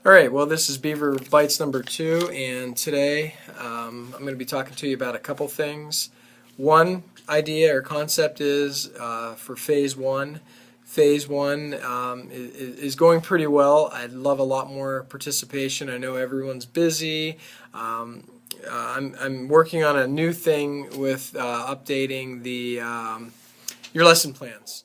Alright, well this is Beaver Bytes number 2, and today I'm going to be talking to you about a couple things. One idea or concept is for Phase 1. Phase 1 is going pretty well. I'd love a lot more participation. I know everyone's busy. I'm working on a new thing with updating the your lesson plans.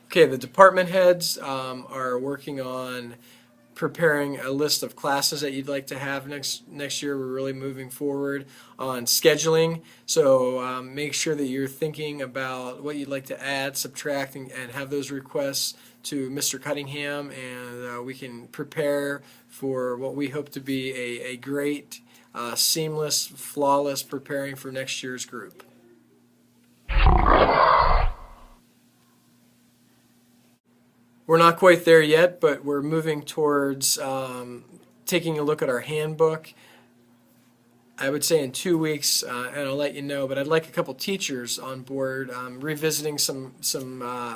Okay, the department heads are working on preparing a list of classes that you'd like to have next year. We're really moving forward on scheduling, so make sure that you're thinking about what you'd like to add, subtract, and have those requests to Mr. Cunningham, and we can prepare for what we hope to be a great, seamless, flawless preparing for next year's group. We're not quite there yet, but we're moving towards taking a look at our handbook. I would say in 2 weeks, and I'll let you know, but I'd like a couple teachers on board revisiting some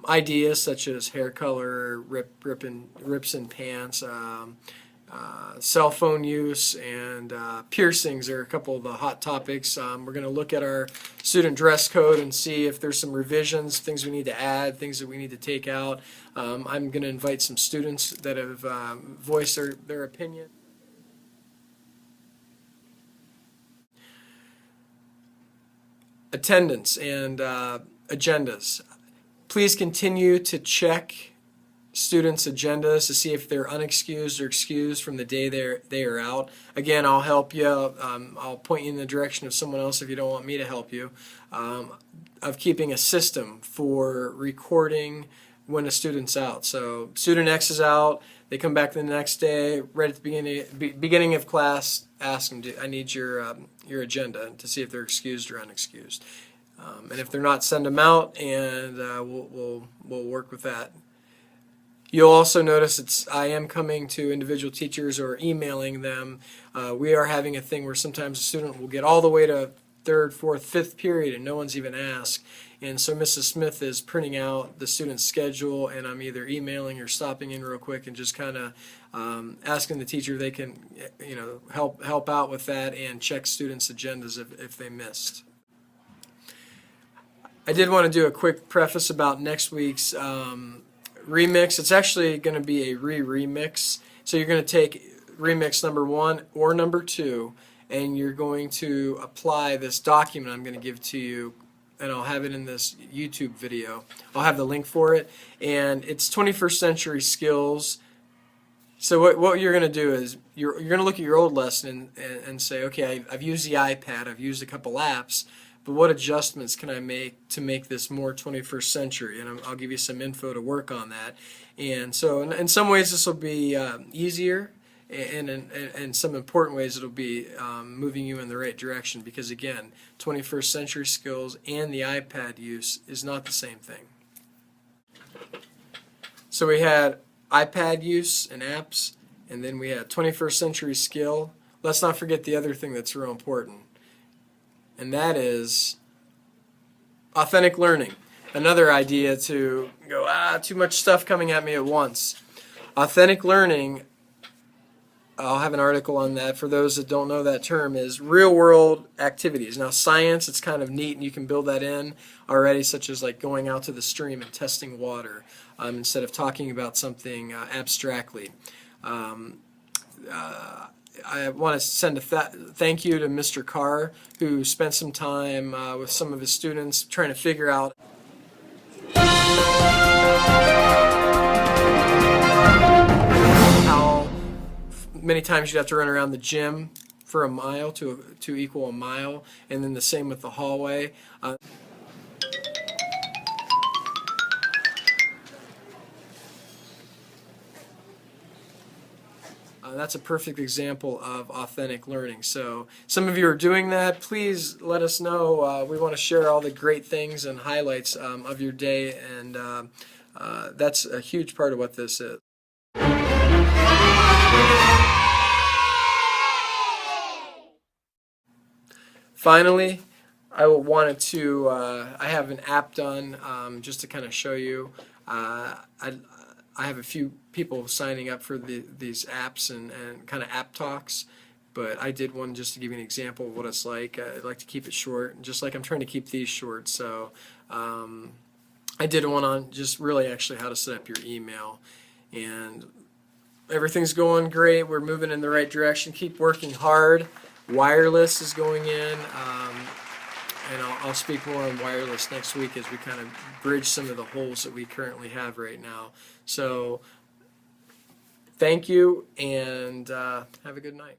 ideas such as hair color, rips in pants, cell phone use, and piercings are a couple of the hot topics. We're going to look at our student dress code and see if there's some revisions, things we need to add, things that we need to take out. I'm going to invite some students that have voiced their opinion. Attendance and agendas. Please continue to check students' agendas to see if they're unexcused or excused from the day they are out. Again, I'll help you. I'll point you in the direction of someone else if you don't want me to help you. Of keeping a system for recording when a student's out. So student X is out, they come back the next day, right at the beginning of class, ask them, I need your agenda to see if they're excused or unexcused. And if they're not, send them out, and we'll work with that. You'll also notice I am coming to individual teachers or emailing them. We are having a thing where sometimes a student will get all the way to third, fourth, fifth period and no one's even asked. And so Mrs. Smith is printing out the student's schedule, and I'm either emailing or stopping in real quick and just kind of asking the teacher if they can, help out with that and check students' agendas if they missed. I did want to do a quick preface about next week's remix. It's actually going to be a remix. So you're going to take remix number 1 or number 2, and you're going to apply this document I'm going to give to you, and I'll have it in this YouTube video. I'll have the link for it, and it's 21st century skills. So what you're going to do is you're going to look at your old lesson and say, okay, I've used the iPad, I've used a couple apps, but what adjustments can I make to make this more 21st century? And I'll give you some info to work on that. And so in some ways this will be easier, and in some important ways it'll be moving you in the right direction, because again, 21st century skills and the iPad use is not the same thing. So we had iPad use and apps, and then we had 21st century skill. Let's not forget the other thing that's real important, and that is authentic learning. Another idea to go, too much stuff coming at me at once. Authentic learning, I'll have an article on that. For those that don't know that term, is real-world activities. Now, science, it's kind of neat, and you can build that in already, such as like going out to the stream and testing water instead of talking about something abstractly. I want to send a thank you to Mr. Carr, who spent some time with some of his students trying to figure out how many times you have to run around the gym for a mile to equal a mile, and then the same with the hallway. That's a perfect example of authentic learning. So some of you are doing that. Please let us know. We want to share all the great things and highlights of your day, and that's a huge part of what this is. Finally, I wanted to, I have an app done just to kind of show you. I have a few people signing up for these apps and kind of app talks, but I did one just to give you an example of what it's like. I'd like to keep it short, just like I'm trying to keep these short. So I did one on just really actually how to set up your email, and everything's going great. We're moving in the right direction. Keep working hard. Wireless is going in. And I'll speak more on wireless next week as we kind of bridge some of the holes that we currently have right now. So thank you, and have a good night.